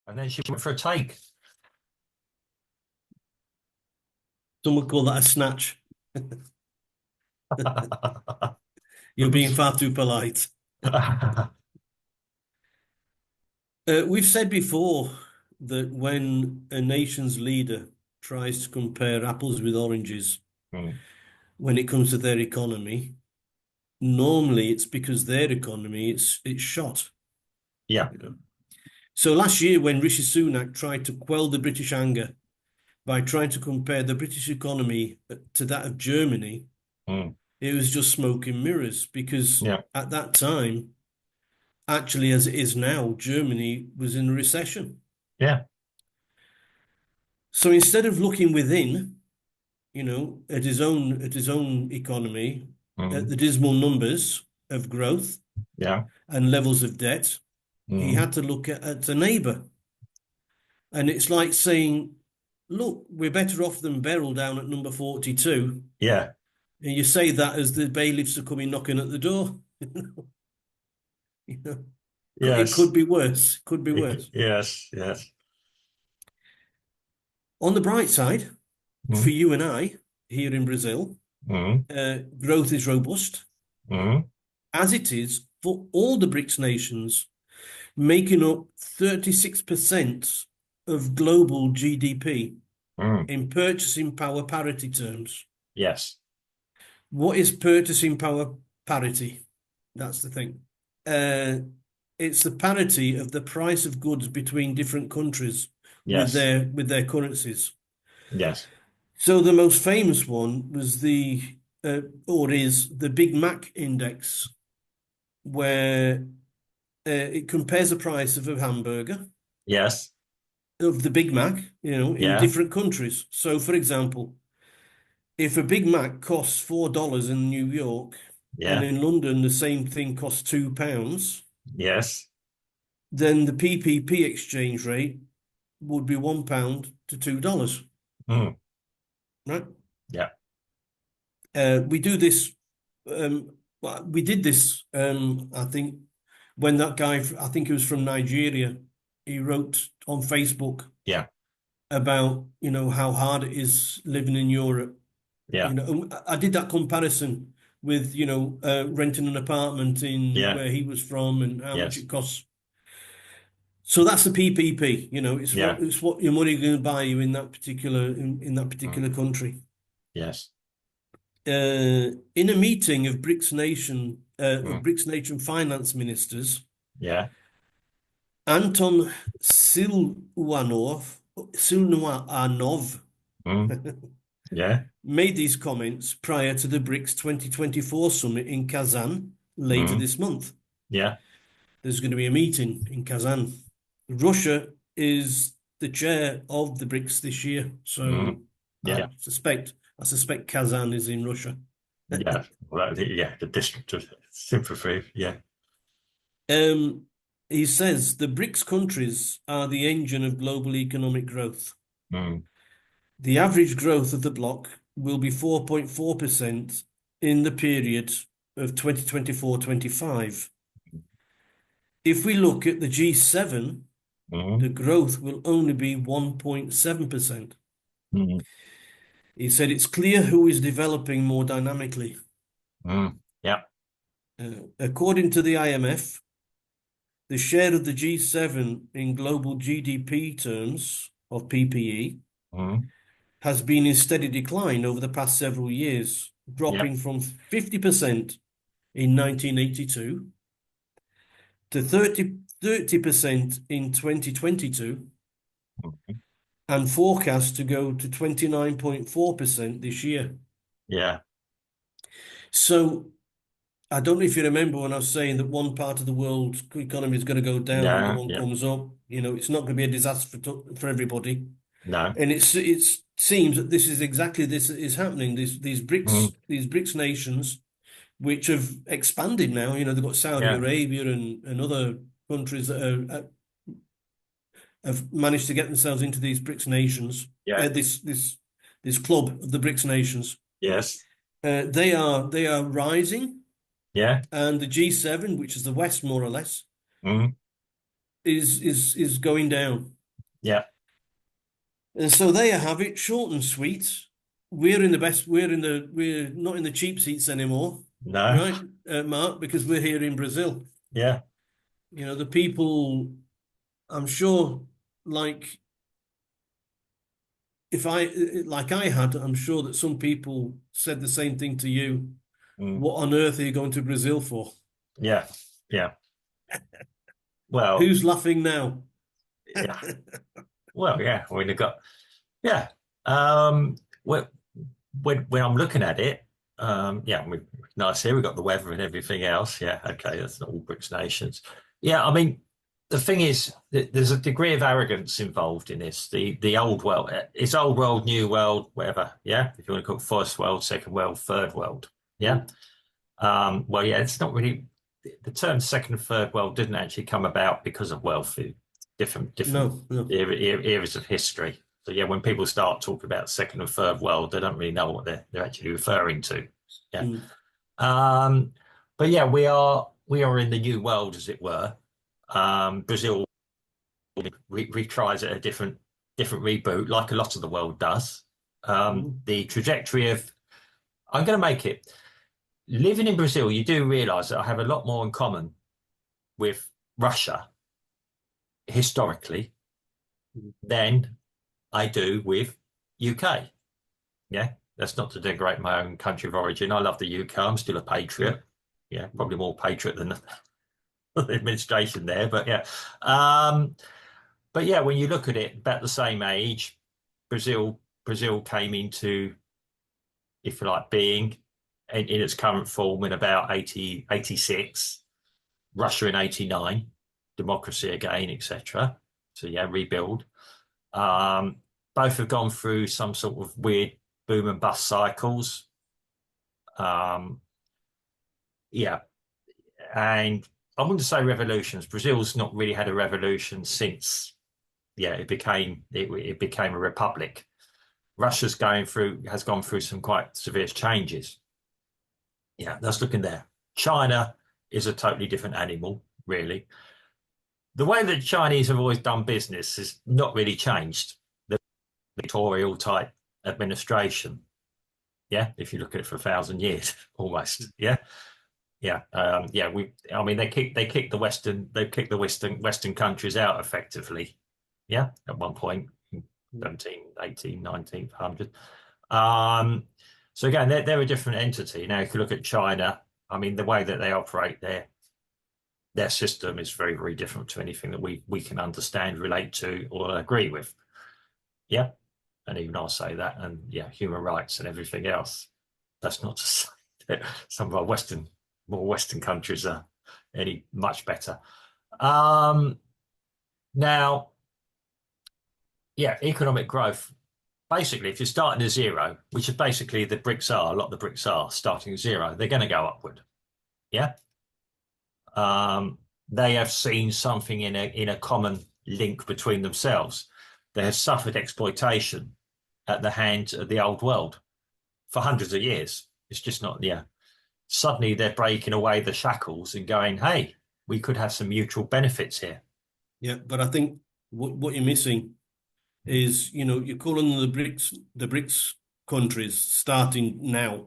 And then she went for a take. Some would call that a snatch. You're being far too polite. We've said before that when a nation's leader tries to compare apples with oranges Mm. when it comes to their economy, normally it's because their economy it's shot. Yeah. You know. So last year, when Rishi Sunak tried to quell the British anger by trying to compare the British economy to that of Germany, Mm. it was just smoke and mirrors because Yeah. at that time, actually, as it is now, Germany was in a recession. Yeah. So instead of looking within, at his own economy, at Mm. the dismal numbers of growth Yeah. and levels of debt, he Mm. had to look at a neighbour. And it's like saying, look, we're better off than Beryl down at number 42. Yeah. And you say that as the bailiffs are coming knocking at the door. You know, it could Yes. be worse. Could be worse. Yes. Yes. On the bright side, for Mm. you and I here in Brazil, Mm. growth is robust, Mm. as it is for all the BRICS nations, making up 36% of global GDP Mm. in purchasing power parity terms. Yes. What is purchasing power parity? That's the thing. Uh, it's the parity of the price of goods between different countries with Yes. their currencies. Yes. So the most famous one was or is the Big Mac index, where it compares the price of a hamburger Yes. of the Big Mac, in Yeah. different countries. So, for example, if a Big Mac costs $4 in New York, and Yeah. in London the same thing costs £2, Yes. then the PPP exchange rate would be £1 to $2, Mm. right? Yeah. We do this. Well, we did this. I think when that guy, I think he was from Nigeria, he wrote on Facebook Yeah. about how hard it is living in Europe. Yeah. And I did that comparison with renting an apartment in Yeah. where he was from and how much Yes. it costs. So that's the PPP. Yeah. It's what your money going to buy you in that Mm. particular country. Yes. In a meeting of Mm. BRICS nation finance ministers, Yeah. Anton Silnuanov Mm. Yeah. made these comments prior to the BRICS 2024 summit in Kazan later Mm. this month. Yeah. There's going to be a meeting in Kazan. Russia is the chair of the BRICS this year, Mm. so I Yeah. suspect I suspect Kazan is in Russia. Yeah. Well, yeah. The district of sympathy. Yeah. Um, he says the BRICS countries are the engine of global economic growth. Mm. The average growth of the bloc will be 4.4% in the period of 2024-25. If we look at the G7, the Mm. growth will only be 1.7%. Mm. He said it's clear who is developing more dynamically. Mm. Yeah. According to the IMF, the share of the G7 in global GDP terms of PPE Mm. has been in steady decline over the past several years, Yeah. dropping from 50% in 1982 to 30% in 2022 Mm. and forecast to go to 29.4% this year. Yeah. So I don't know if you remember when I was saying that one part of the world economy is going to go down, the other Yeah. one Yeah. comes up. It's not going to be a disaster for everybody. No. And it seems that this is exactly this is happening. Mm. These BRICS nations, which have expanded now. They've got Saudi Yeah. Arabia and other countries that have managed to get themselves into these BRICS nations. Yeah. This club of the BRICS nations. Yes. They are rising, Yeah. and the G7, which is the West more or less, Mm. is going down. Yeah. And so there you have it, short and sweet. We're not in the cheap seats anymore, No. right, Mark, because we're here in Brazil. Yeah. The people, I'm sure, like if I like I had, I'm sure that some people said the same thing to you. Mm. What on earth are you going to Brazil for? Yeah. Yeah. Well, Who's laughing now? yeah. Well, yeah. I mean, they've got, yeah. Well, when I'm looking at it, yeah, nice here. We've got the weather and everything else. Yeah. Okay. That's not all BRICS nations. Yeah. I mean, the thing is, there's a degree of arrogance involved in this. The old world, it's old world, new world, whatever. Yeah. If you want to call it first world, second world, third world. Yeah. Mm. Well, yeah, it's not really the term second and third world didn't actually come about because of wealthy, different No, no. eras of history. So yeah, when people start talking about second and third world, they don't really know what they're actually referring to. Yeah. Mm. Um, but yeah, we are in the new world, as it were. Brazil retries at a different reboot, like a lot of the world does. Mm. The trajectory of I'm going to make it living in Brazil, you do realize that I have a lot more in common with Russia historically than I do with UK. Yeah, that's not to denigrate my own country of origin. I love the UK. I'm still a patriot. Yeah, probably more patriot than the administration there, but yeah. But yeah, when you look at it, about the same age, Brazil came into, if you like, being in its current form in about 86. Russia in 89, democracy again, etc. So yeah, rebuild. Um, Both have gone through some sort of weird boom and bust cycles. Um, yeah, and I wouldn't say revolutions. Brazil's not really had a revolution since it became a republic. Russia's has gone through some quite severe changes. Yeah, that's looking there. China is a totally different animal, really. The way that Chinese have always done business has not really changed. The dictatorial type administration. Yeah, if you look at it for 1,000 years, almost. Yeah, yeah, yeah. I mean, they kicked the Western countries out effectively. Yeah, at one point, 17, 18, 1900. So again, they're a different entity. Now, if you look at China, I mean, the way that they operate their system is very, very different to anything that we can understand, relate to, or agree with. Yeah. And even I'll say that. And yeah, human rights and everything else. That's not to say that some of our more Western countries are any much better. Now, yeah, economic growth. Basically, if you're starting at zero, which is basically the BRICS are, a lot of the BRICS are starting at zero, they're going to go upward. Yeah. Um, they have seen something in a common link between themselves. They have suffered exploitation at the hands of the old world for hundreds of years. It's just not, yeah. Suddenly they're breaking away the shackles and going, hey, we could have some mutual benefits here. Yeah, but I think what you're missing is, you're calling them the BRICS countries starting now.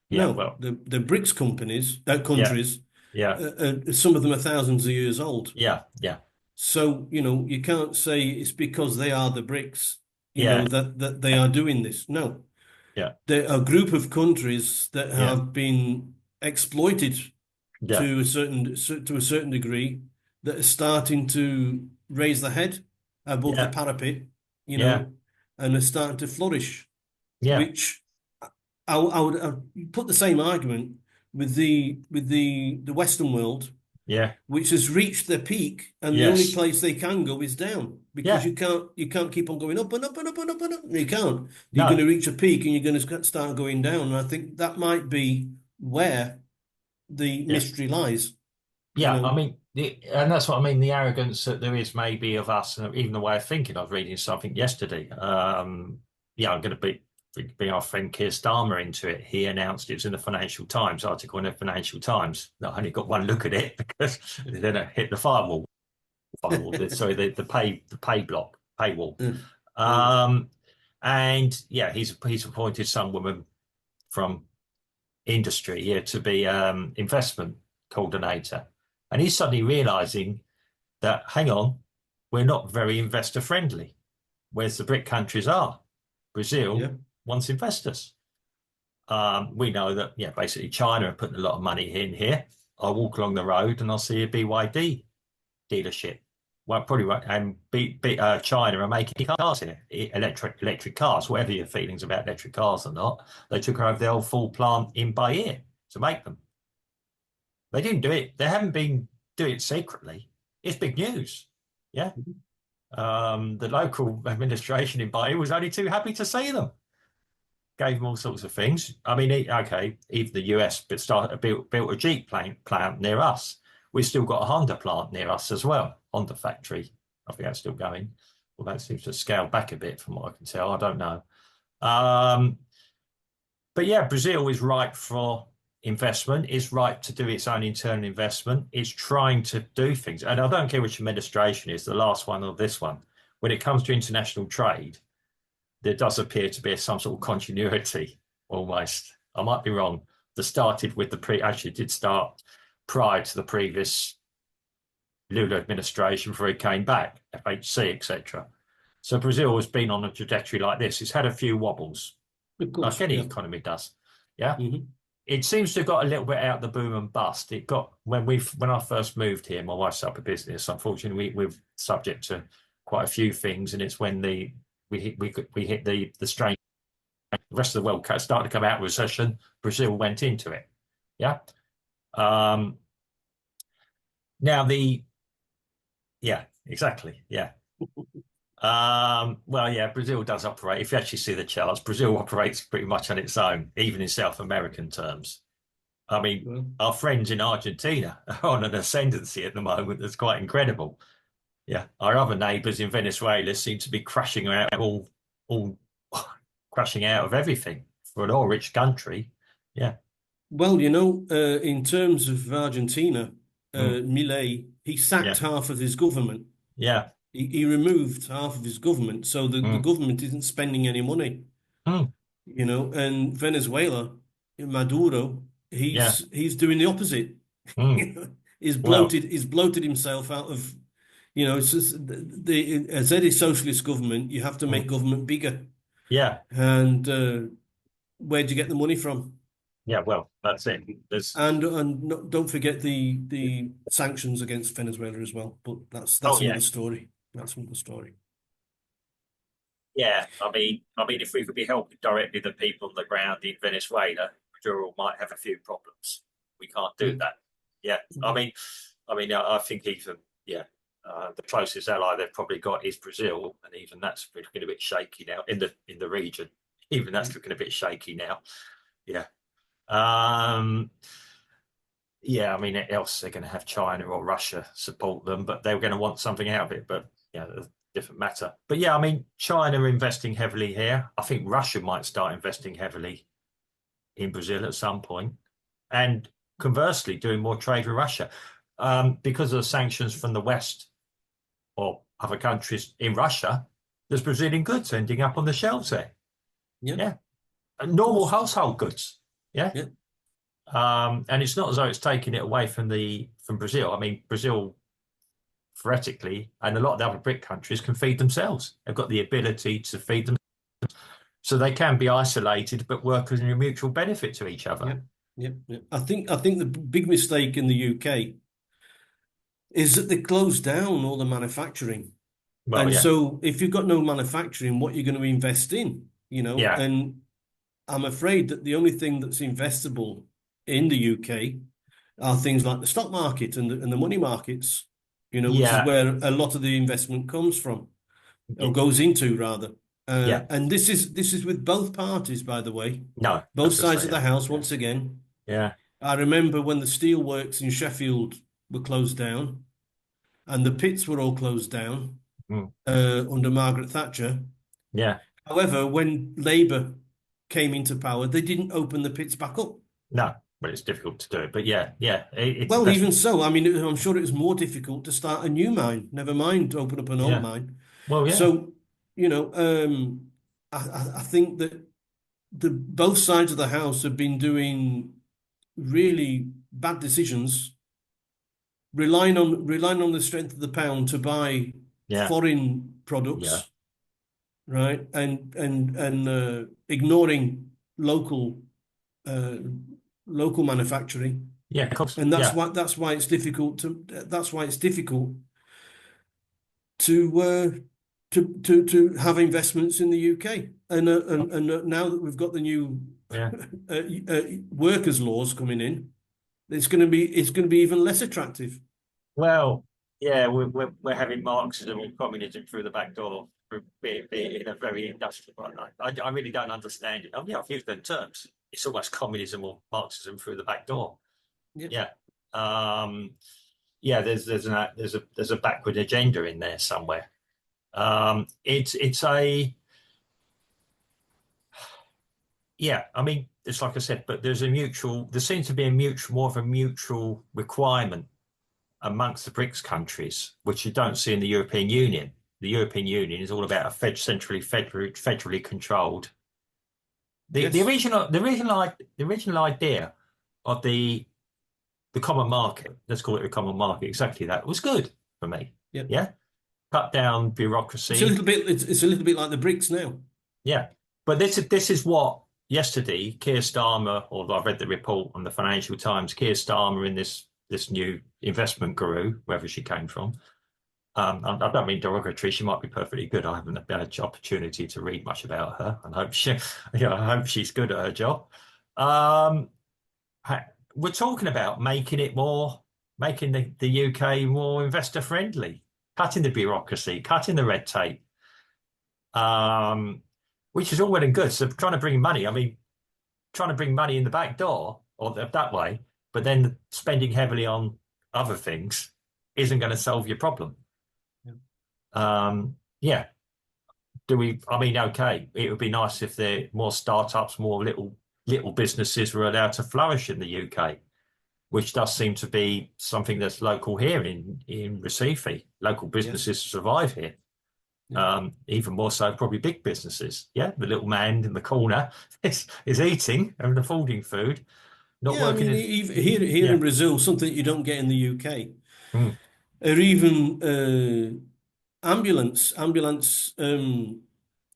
Yeah, No, well, the BRICS yeah, countries, yeah, some of them are thousands of years old. yeah, yeah, So, you can't say it's because they are the BRICS, yeah, that they are doing this. No, yeah, they're a group of countries that yeah, have been exploited yeah, to a certain degree that are starting to raise their head above the yeah, parapet, yeah, and are starting to flourish, yeah, which I would put the same argument with the Western world, yeah, which has reached their peak, and the only yes, place they can go is down because yeah, you can't keep on going up and up and up and up and up. You can't. You're going no, to reach a peak and you're going to start going down. And I think that might be where the yeah, mystery lies. You yeah. I know, mean, and that's what I mean. The arrogance that there is maybe of us, and even the way of thinking. I was reading something yesterday. Yeah, I'm going to be our friend Keir Starmer into it. He announced it was in the Financial Times article in the Financial Times. I only got one look at it because then it hit the firewall. Sorry, the pay block. paywall. Mm. Mm. Um, and yeah, he's appointed some woman from industry here to be investment coordinator, and he's suddenly realizing that hang on, we're not very investor friendly, whereas the BRIC countries are. Brazil Yeah. wants investors. We know that, yeah, basically China are putting a lot of money in here. I'll walk along the road and I'll see a BYD dealership. Well, probably won't. And China are making cars here, electric cars. Whatever your feelings about electric cars or not, they took over the old full plant in Bahia to make them. They didn't do it. They haven't been doing it secretly. It's big news. Yeah. The local administration in Bahia was only too happy to see them. Gave them all sorts of things. I mean, okay, even the US built a Jeep plant near us. We've still got a Honda plant near us as well, Honda factory. I think that's still going. Well, that seems to have scaled back a bit from what I can tell. I don't know. Um, but yeah, Brazil is ripe for investment, is ripe to do its own internal investment. It's trying to do things. And I don't care which administration is, the last one or this one. When it comes to international trade, there does appear to be some sort of continuity almost. I might be wrong. That started with actually did start prior to the previous Lula administration before he came back, FHC, etc. So Brazil has been on a trajectory like this. It's had a few wobbles, Of like course. any Yeah. economy does. Yeah. Hmm. It seems to have got a little bit out the boom and bust. It got when I first moved here, my wife set up a business. Unfortunately, we're subject to quite a few things, and it's when we hit the strain. The rest of the world started to come out of recession. Brazil went into it. Yeah. Um, now yeah, exactly. Yeah. Well, yeah, Brazil does operate. If you actually see the charts, Brazil operates pretty much on its own, even in South American terms. I mean, Well, our friends in Argentina are on an ascendancy at the moment that's quite incredible. Yeah, our other neighbours in Venezuela seem to be crashing out all crashing out of everything for an oil-rich country. Yeah. well, in terms of Argentina, Mm. Milei, he sacked Yeah. half of his government. Yeah. He removed half of his government, so the Mm. government isn't spending any money. Mm. And Venezuela, Maduro, Yeah. he's doing the opposite. Mm. Well, He's bloated himself out of, it's just as any socialist government, you have to make mm. government bigger. Yeah. And where do you get the money from? Yeah. Well, that's it. There's Don't forget the sanctions against Venezuela as well. But oh that's yeah. another story. That's another story. Yeah, I mean, if we could be helping directly the people on the ground in Venezuela, Maduro might have a few problems. We can't do Yeah. that. Yeah, Mhm. I think even the closest ally they've probably got is Brazil, and even that's looking a bit shaky now in the region. Even Yeah. that's looking a bit shaky now. Yeah. Um, yeah, I mean, else they're going to have China or Russia support them, but they're going to want something out of it. But yeah, a different matter. But yeah, I mean, China are investing heavily here. I think Russia might start investing heavily in Brazil at some point, and conversely, doing more trade with Russia because of the sanctions from the West or other countries in Russia. There's Brazilian goods ending up on the shelves there. Yeah. Yeah, and Of normal course. household goods. Yeah. Yeah. And it's not as though it's taking it away from Brazil. I mean, Brazil theoretically, and a lot of the other BRIC countries can feed themselves. They've got the ability to feed them, so they can be isolated but work as a mutual benefit to each other. Yeah. Yeah. Yeah. I think the big mistake in the UK is that they closed down all the manufacturing. Well, And yeah, so if you've got no manufacturing, what you're going to invest in, yeah, And I'm afraid that the only thing that's investable in the UK are things like the stock market and the money markets, which is yeah, where a lot of the investment comes from, or it, goes into rather. yeah. And this is with both parties, by the way, No, I both was going to sides say of the yeah, house. yeah, Once again, yeah, I remember when the steelworks in Sheffield were closed down and the pits were all closed down mm, under Margaret Thatcher. yeah. However, when Labour came into power, they didn't open the pits back up. No, but it's difficult to do it. But yeah, yeah, it's Well, that's even so, I mean, I'm sure it was more difficult to start a new mine, never mind open up an old yeah, mine. Well, yeah, So, you know, I think that the both sides of the house have been doing really bad decisions, relying on the strength of the pound to buy yeah, foreign yeah, products, right? And ignoring local uh, local manufacturing. yeah, of course, And yeah. that's why it's difficult to to have investments in the UK. And now that we've got the new Yeah. workers' laws coming in, it's going to be even less attractive. Well, yeah, we're having Marxism and communism through the back door, be it in a very industrial way. I really don't understand it. I mean, I've used the terms. It's almost communism or Marxism through the back door. Yeah. Yeah. Um, yeah, there's a backward agenda in there somewhere. It's a yeah. I mean, it's like I said, but there seems to be a mutual, more of a mutual requirement amongst the BRICS countries, which you don't see in the European Union. The European Union is all about a federally controlled. Yes. The original idea of the common market, let's call it a common market, exactly that was good for me. Yep. Yeah, cut down It's a bureaucracy. little bit. It's a little bit like the BRICS now. Yeah, but this is what yesterday Keir Starmer, although I read the report on the Financial Times, Keir Starmer in this new investment guru, wherever she came from. I don't mean derogatory. She might be perfectly good. I haven't had an opportunity to read much about her, and hope I hope she's good at her job. Um, we're talking about making the UK more investor friendly, cutting the bureaucracy, cutting the red tape, um, which is all well and good. So trying to bring money, I mean, trying to bring money in the back door or that way, but then spending heavily on other things isn't going to solve your problem. Yeah. Yeah. Do we? I mean, okay, it would be nice if there more startups, more little businesses were allowed to flourish in the UK, which does seem to be something that's local here in Recife. Local Yes. businesses survive here. Yeah. Even more so, probably big businesses. Yeah, the little man in the corner is eating and affording food, not Yeah. I working mean, as even here in yeah, Brazil, something you don't get in the UK, mm, or even ambulance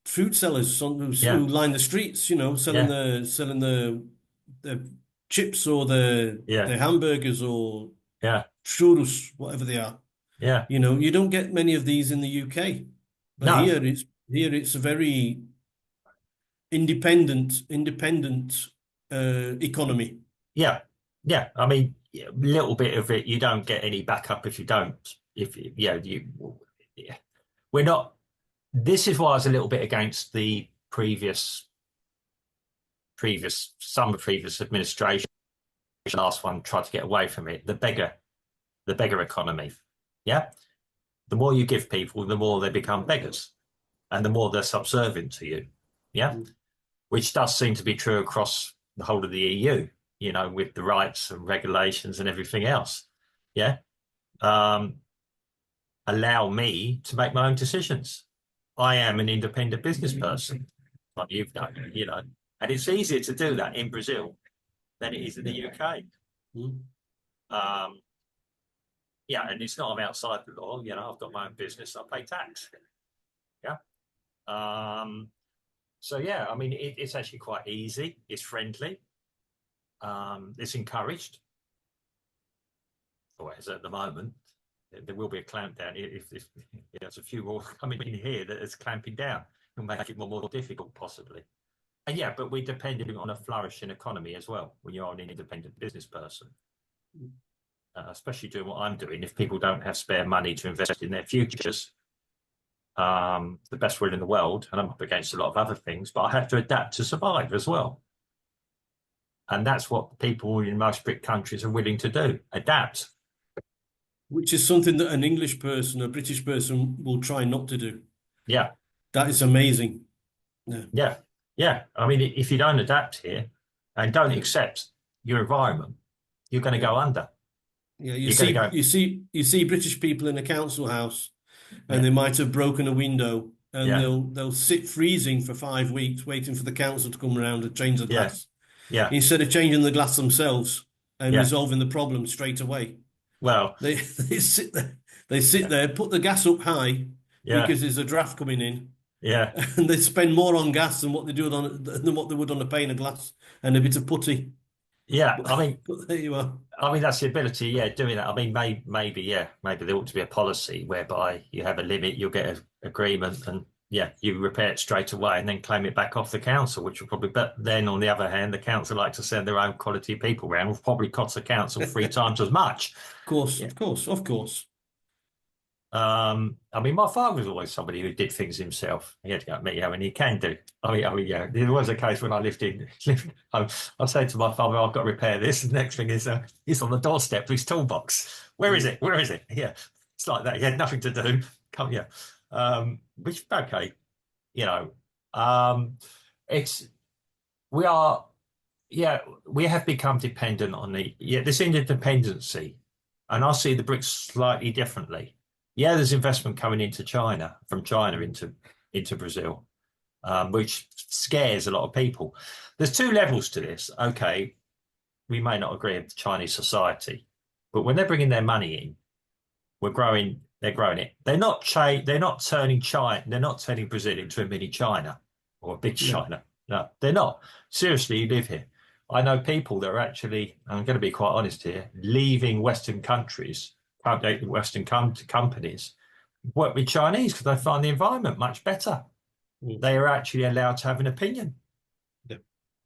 food sellers yeah, who line the streets, selling yeah, the chips or yeah, the hamburgers or yeah, churros, whatever they are. yeah. You don't get many of these in the UK, but No, here it's a very independent economy. yeah, yeah. I mean, a little bit of it, you don't get any backup if you don't. If yeah, yeah. We're not. This is why I was a little bit against the previous administration. The last one tried to get away from it. The beggar economy. Yeah, the more you give people, the more they become beggars, and the more they're subservient to you. Yeah, Mm. which does seem to be true across the whole of the EU. With the rights and regulations and everything else. Yeah, um, allow me to make my own decisions. I am an independent business person, like you've done. And it's easier to do that in Brazil than it is in the UK. Mm. Um, yeah, and it's not I'm outside the law. I've got my own business. I pay tax. Yeah. Um, so yeah, I mean, it's actually quite easy. It's friendly. It's encouraged. Or as at the moment, there will be a clampdown if there's a few more coming in here that is clamping down. It'll make it more difficult, possibly. And yeah, but we're dependent on a flourishing economy as well when you're an independent business person. Especially doing what I'm doing, if people don't have spare money to invest in their futures, the best will in the world, and I'm up against a lot of other things, but I have to adapt to survive as well. And that's what people in most BRIC countries are willing to do, adapt. Which is something that an English person, a British person, will try not to do. Yeah, That is amazing. Yeah. yeah, yeah. I mean, if you don't adapt here and don't accept your environment, you're going to Yeah. go under. Yeah, You're going to go, you see British people in a council house, and Yeah. they might have broken a window, and Yeah. they'll sit freezing for 5 weeks waiting for the council to come around and change the Yeah. glass Yeah. instead of changing the glass themselves and Yeah. resolving the problem straight away. Well, They sit yeah. there, put the gas up high Yeah. because there's a draft coming in, Yeah. and they spend more on gas than what they would on a pane of glass and a bit of putty. Yeah. But, but there you are. I mean, that's the ability, yeah, doing that. I mean, maybe, yeah, maybe there ought to be a policy whereby you have a limit, you'll get an agreement, and yeah, you repair it straight away and then claim it back off the council, which will probably, but then on the other hand, the council like to send their own quality people around, will probably cost the council 3 times as much. Of course, Yeah. of course, of course. I mean, my father was always somebody who did things himself. He had to go meet how many he can do. Yeah, there was a case when I lived. I said to my father, "I've got to repair this." And the next thing is, he's on the doorstep with his toolbox. Where is it? Where is it? Yeah, it's like that. He had nothing to do. Come, yeah. Which okay, you know, it's we are, yeah, we have become dependent on this interdependency, and I see the BRICS slightly differently. Yeah, there's investment coming into China, from China into Brazil, which scares a lot of people. There's two levels to this. Okay, we may not agree with Chinese society, but when they're bringing their money in, they're growing it. They're not turning China, they're not turning Brazil into a mini China or a big No. China. No, they're not. Seriously, you live here. I know people that are actually, I'm going to be quite honest here, leaving Western countries, Western companies, work with Chinese because they find the environment much better. Mm. They are actually allowed to have an opinion Yeah.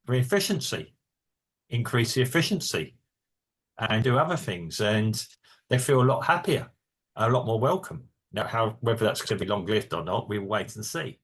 for efficiency, increase the efficiency, and do other things. And they feel a lot happier, a lot more welcome. Now, whether that's going to be long lived or not, we'll wait and see.